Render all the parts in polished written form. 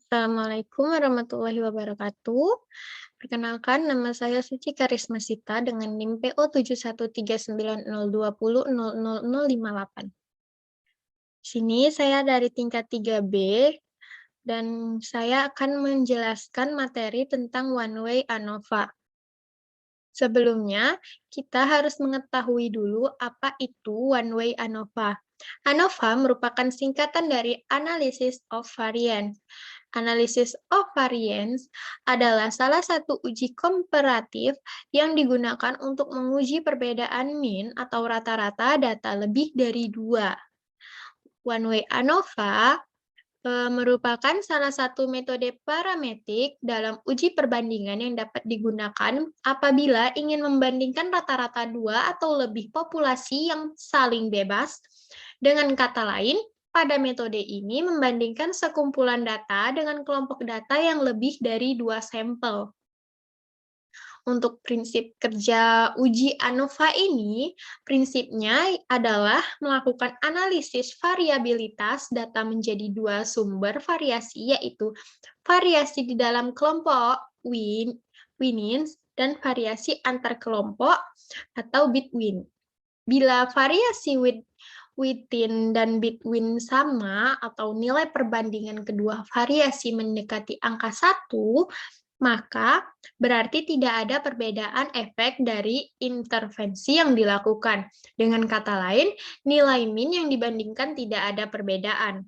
Assalamualaikum warahmatullahi wabarakatuh. Perkenalkan, nama saya Suci Karisma Sita dengan NIM PO 7139020000058. Di sini saya dari tingkat 3B dan saya akan menjelaskan materi tentang One Way ANOVA. Sebelumnya, kita harus mengetahui dulu apa itu One Way ANOVA. ANOVA merupakan singkatan dari Analysis of Variance. Analysis of variance adalah salah satu uji komparatif yang digunakan untuk menguji perbedaan mean atau rata-rata data lebih dari dua. One-way ANOVA merupakan salah satu metode parametrik dalam uji perbandingan yang dapat digunakan apabila ingin membandingkan rata-rata dua atau lebih populasi yang saling bebas. Dengan kata lain, pada metode ini membandingkan sekumpulan data dengan kelompok data yang lebih dari dua sampel. Untuk prinsip kerja uji ANOVA ini, prinsipnya adalah melakukan analisis variabilitas data menjadi dua sumber variasi, yaitu variasi di dalam kelompok Winins dan variasi antar kelompok atau between. Bila variasi within dan between sama atau nilai perbandingan kedua variasi mendekati angka 1, maka berarti tidak ada perbedaan efek dari intervensi yang dilakukan. Dengan kata lain, nilai min yang dibandingkan tidak ada perbedaan.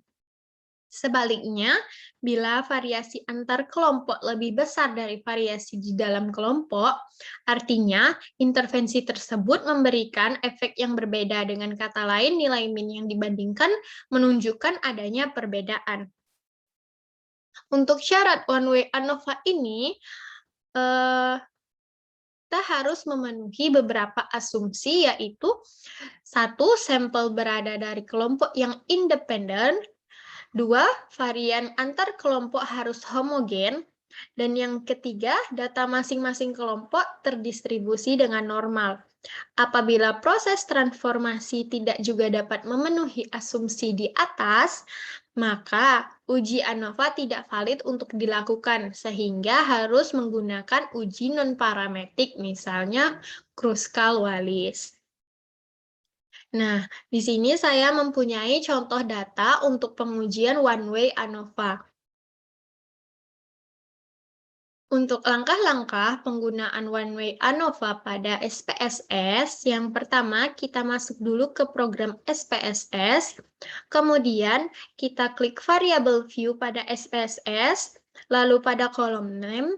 Sebaliknya, bila variasi antar kelompok lebih besar dari variasi di dalam kelompok, artinya intervensi tersebut memberikan efek yang berbeda. Dengan kata lain, nilai min yang dibandingkan menunjukkan adanya perbedaan. Untuk syarat one-way ANOVA ini, kita harus memenuhi beberapa asumsi, yaitu satu, sampel berada dari kelompok yang independen. Dua, varian antar kelompok harus homogen. Dan yang ketiga, data masing-masing kelompok terdistribusi dengan normal. Apabila proses transformasi tidak juga dapat memenuhi asumsi di atas, maka uji ANOVA tidak valid untuk dilakukan, sehingga harus menggunakan uji non-parametrik, misalnya Kruskal-Wallis. Nah, di sini saya mempunyai contoh data untuk pengujian one-way ANOVA. Untuk langkah-langkah penggunaan one-way ANOVA pada SPSS, yang pertama kita masuk dulu ke program SPSS, kemudian kita klik variable view pada SPSS, lalu pada kolom name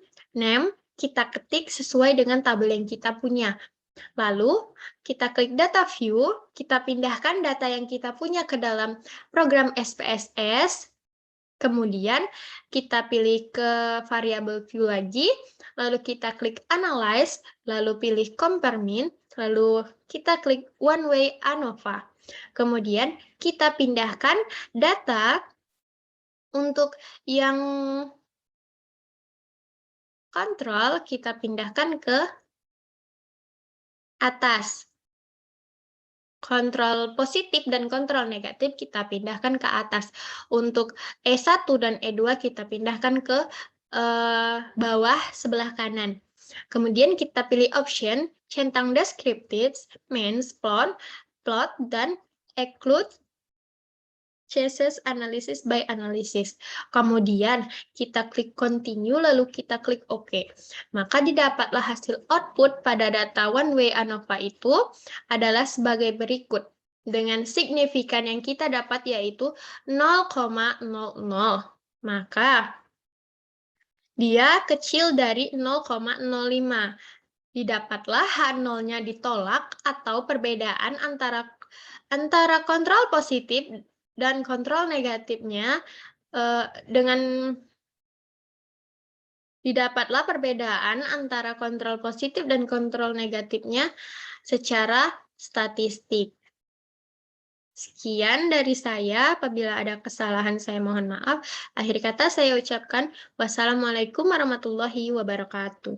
kita ketik sesuai dengan tabel yang kita punya. Lalu, kita klik data view, kita pindahkan data yang kita punya ke dalam program SPSS, kemudian kita pilih ke variable view lagi, lalu kita klik analyze, lalu pilih compare mean, lalu kita klik one way ANOVA. Kemudian kita pindahkan data untuk yang kontrol, kita pindahkan ke atas. Kontrol positif dan kontrol negatif kita pindahkan ke atas. Untuk E1 dan E2 kita pindahkan ke bawah sebelah kanan. Kemudian kita pilih option, centang descriptive, means, plot, dan exclude Chases analysis by analysis. Kemudian kita klik continue, lalu kita klik OK. Maka didapatlah hasil output pada data one-way ANOVA itu adalah sebagai berikut. Dengan signifikan yang kita dapat yaitu 0,00. Maka dia kecil dari 0,05. Didapatlah H0-nya ditolak atau perbedaan antara kontrol positif dan kontrol negatifnya dengan didapatlah perbedaan antara kontrol positif dan kontrol negatifnya secara statistik. Sekian dari saya, apabila ada kesalahan saya mohon maaf. Akhir kata saya ucapkan wassalamualaikum warahmatullahi wabarakatuh.